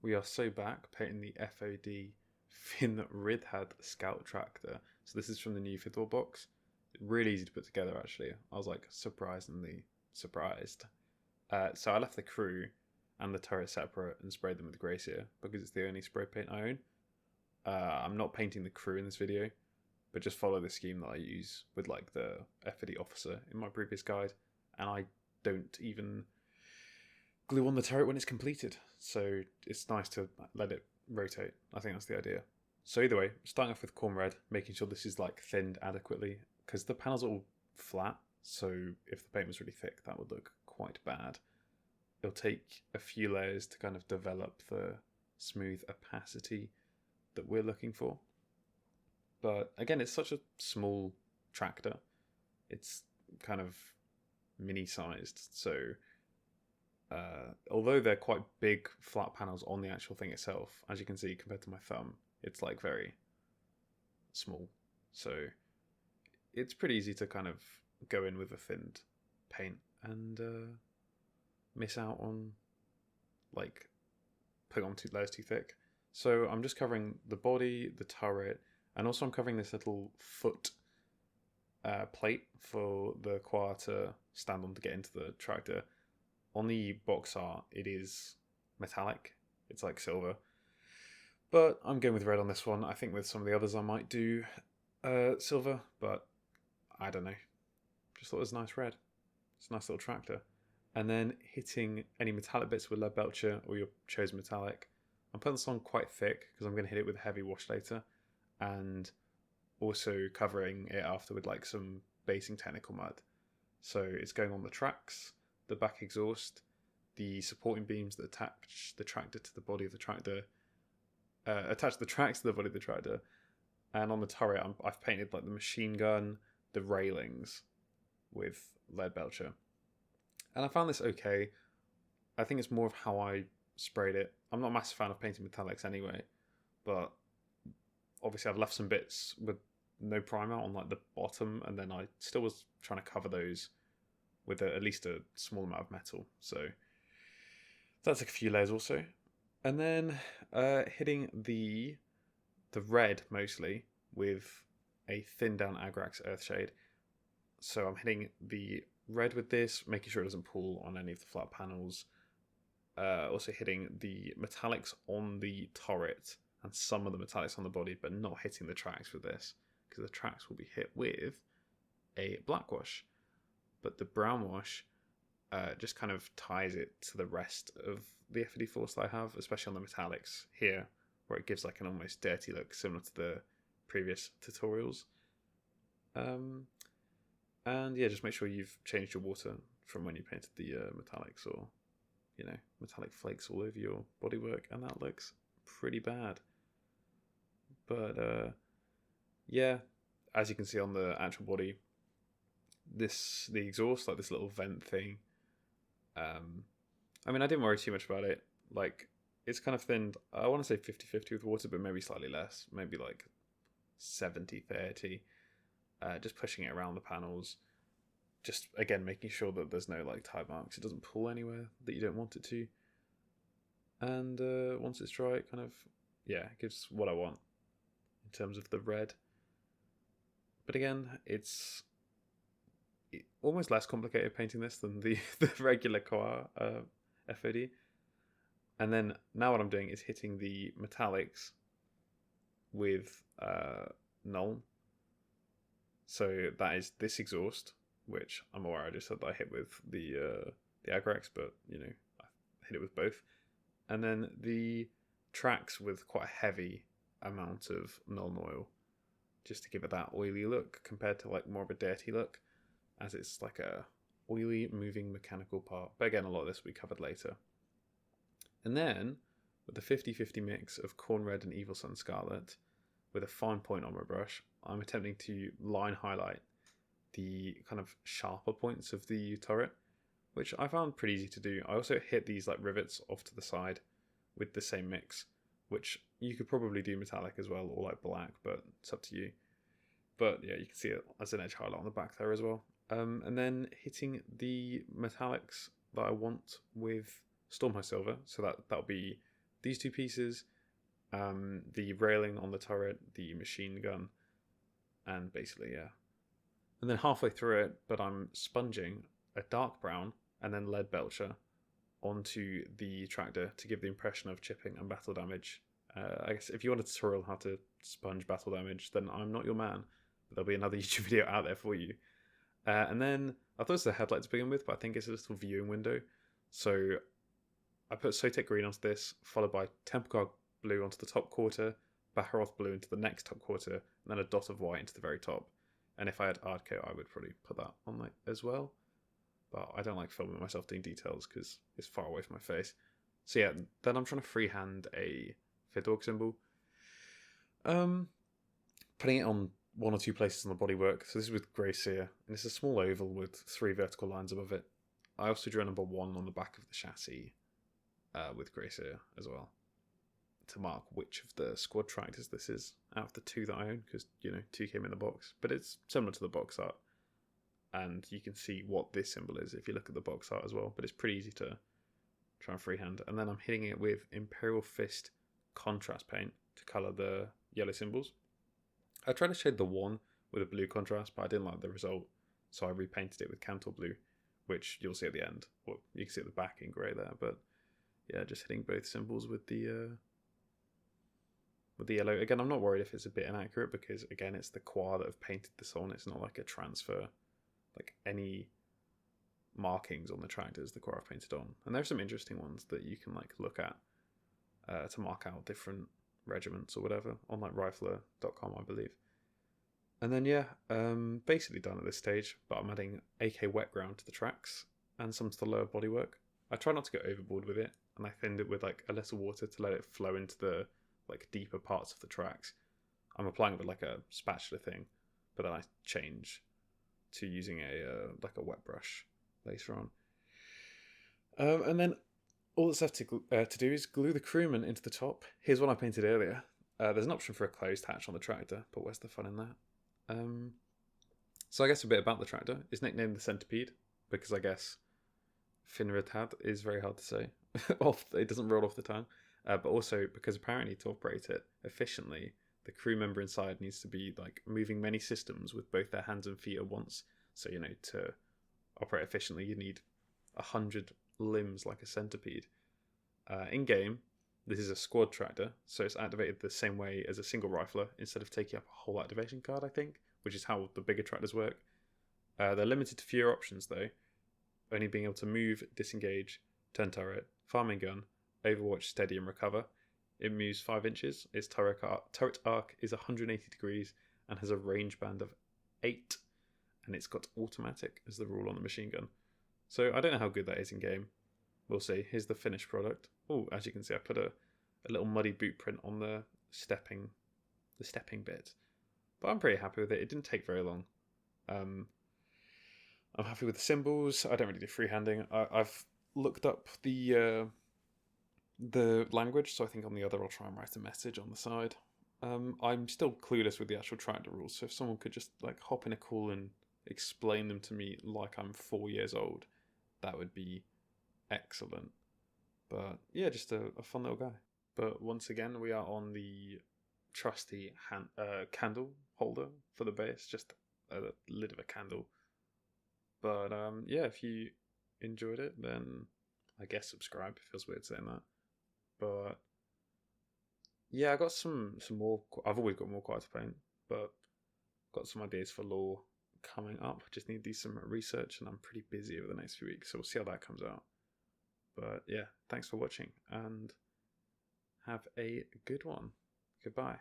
we are so back painting the FOD Finn Ridhad Scout Tractor. So this is from the new Fithor box. Really easy to put together, actually. I was like surprisingly surprised. So I left the crew and the turret separate and sprayed them with grey Seer because it's the only spray paint I own. I'm not painting the crew in this video, but just follow the scheme that I use with like the FOD officer in my previous guide, and I don't even glue on the turret when it's completed, so it's nice to let it rotate. I think that's the idea. So either way, starting off with Khorne Red, making sure this is like thinned adequately, because the panels are all flat, so if the paint was really thick that would look quite bad. It'll take a few layers to kind of develop the smooth opacity that we're looking for. But again, it's such a small tractor. It's kind of mini-sized, so although they're quite big flat panels on the actual thing itself, as you can see compared to my thumb, it's like very small. So it's pretty easy to kind of go in with a thinned paint and miss out on like putting on two layers too thick. So I'm just covering the body, the turret, and also I'm covering this little foot plate for the Quar to stand on to get into the tractor. On the box art, it is metallic. It's like silver. But I'm going with red on this one. I think with some of the others I might do silver, but I don't know. Just thought it was a nice red. It's a nice little tractor. And then hitting any metallic bits with Leadbelcher or your chosen metallic. I'm putting this on quite thick because I'm going to hit it with a heavy wash later. And also covering it after with like some basing technical mud. So it's going on the tracks, the back exhaust, the supporting beams that attach the tractor to the body of the tractor, attach the tracks to the body of the tractor, and on the turret I've painted like the machine gun, the railings with Leadbelcher. And I found this okay. I think it's more of how I sprayed it. I'm not a massive fan of painting metallics anyway, but obviously I've left some bits with no primer on like the bottom, and then I still was trying to cover those with at least a small amount of metal. So that's like a few layers also. And then hitting the red mostly with a thinned down Agrax Earthshade. So I'm hitting the red with this, making sure it doesn't pull on any of the flat panels. Also hitting the metallics on the turret and some of the metallics on the body, but not hitting the tracks with this, because the tracks will be hit with a black wash. But the brown wash just kind of ties it to the rest of the FOD force that I have, especially on the metallics here, where it gives like an almost dirty look, similar to the previous tutorials. And yeah, just make sure you've changed your water from when you painted the metallics, or metallic flakes all over your bodywork, and that looks pretty bad. But yeah, as you can see on the actual body, the exhaust, like this little vent thing, I mean, I didn't worry too much about it. Like, it's kind of thinned, I want to say 50-50 with water, but maybe slightly less, maybe like 70-30. Just pushing it around the panels, just again making sure that there's no like tide marks, it doesn't pull anywhere that you don't want it to. And once it's dry, it kind of, yeah, it gives what I want in terms of the red. But again, it's almost less complicated painting this than the regular Quar FOD. And then now what I'm doing is hitting the metallics with Nuln. So that is this exhaust, which I'm aware I just said that I hit with the Agrax, but I hit it with both. And then the tracks with quite a heavy amount of Nuln Oil, just to give it that oily look compared to like more of a dirty look, as it's like a oily moving mechanical part. But again, a lot of this will be covered later. And then with the 50-50 mix of Khorne Red and Evil Sunz Scarlet with a fine point ombre brush, I'm attempting to line highlight the kind of sharper points of the turret, which I found pretty easy to do. I also hit these like rivets off to the side with the same mix, which you could probably do metallic as well, or like black, but it's up to you. But yeah, you can see it as an edge highlight on the back there as well. And then hitting the metallics that I want with Stormhost Silver, so that'll be these two pieces, the railing on the turret, the machine gun, and basically, yeah. And then halfway through it, but I'm sponging a dark brown and then Leadbelcher onto the tractor to give the impression of chipping and battle damage. I guess if you want a tutorial how to sponge battle damage, then I'm not your man. But there'll be another YouTube video out there for you. And then I thought it was the headlight to begin with, but I think it's a little viewing window. So I put Sotek Green onto this, followed by Templegar Blue onto the top quarter, Baharoth Blue into the next top quarter, and then a dot of white into the very top. And if I had Ardcoat, I would probably put that on like as well. But I don't like filming myself doing details because it's far away from my face. So yeah, then I'm trying to freehand a Fidorg symbol. Putting it on one or two places on the bodywork. So this is with Grey Seer, and it's a small oval with 3 vertical lines above it. I also drew a number 1 on the back of the chassis with Grey Seer as well, to mark which of the squad tractors this is out of the 2 that I own, because, you know, 2 came in the box. But it's similar to the box art, and you can see what this symbol is if you look at the box art as well, but it's pretty easy to try and freehand. And then I'm hitting it with Imperial Fist contrast paint to colour the yellow symbols. I tried to shade the 1 with a blue contrast, but I didn't like the result, so I repainted it with Kantor blue, which you'll see at the end. Well, you can see at the back in grey there, but yeah, just hitting both symbols with the yellow. Again, I'm not worried if it's a bit inaccurate, because again, it's the Quar that have painted this on. It's not like a transfer, like any markings on the tractors the Quar have painted on. And there's some interesting ones that you can like look at to mark out different regiments or whatever on like rifler.com, I believe. And then yeah, basically done at this stage, but I'm adding AK wet ground to the tracks and some to the lower bodywork. I try not to go overboard with it, and I thinned it with like a little water to let it flow into the like deeper parts of the tracks. I'm applying it with like a spatula thing, but then I change to using a like a wet brush later on. And then all that's left to do is glue the crewman into the top. Here's one I painted earlier. There's an option for a closed hatch on the tractor, but where's the fun in that? So I guess a bit about the tractor. It's nicknamed the Centipede because I guess Finratad is very hard to say. It doesn't roll off the tongue. But also because apparently to operate it efficiently, the crew member inside needs to be like moving many systems with both their hands and feet at once. So, you know, to operate efficiently, you need 100 limbs like a centipede. In game, this is a squad tractor, so it's activated the same way as a single rifler instead of taking up a whole activation card, I think, which is how the bigger tractors work. They're limited to fewer options though, only being able to move, disengage, turn turret, farming gun, overwatch, steady and recover. It moves 5 inches, its turret arc is 180 degrees and has a range band of 8, and it's got automatic as the rule on the machine gun. So I don't know how good that is in game. We'll see. Here's the finished product. Oh, as you can see, I put a little muddy boot print on the stepping bit. But I'm pretty happy with it. It didn't take very long. I'm happy with the symbols. I don't really do freehanding. I've looked up the language, so I think on the other I'll try and write a message on the side. I'm still clueless with the actual tractor rules, so if someone could just like hop in a call and explain them to me like I'm 4 years old, that would be excellent. But yeah, just a fun little guy. But once again, we are on the trusty candle holder for the base, just a lid of a candle. But yeah, if you enjoyed it, then I guess subscribe. It feels weird saying that. But yeah, I got some more. I've always got more Quar to paint, but got some ideas for lore coming up. Just need to do some research, and I'm pretty busy over the next few weeks, so we'll see how that comes out. But yeah, thanks for watching, and have a good one. Goodbye.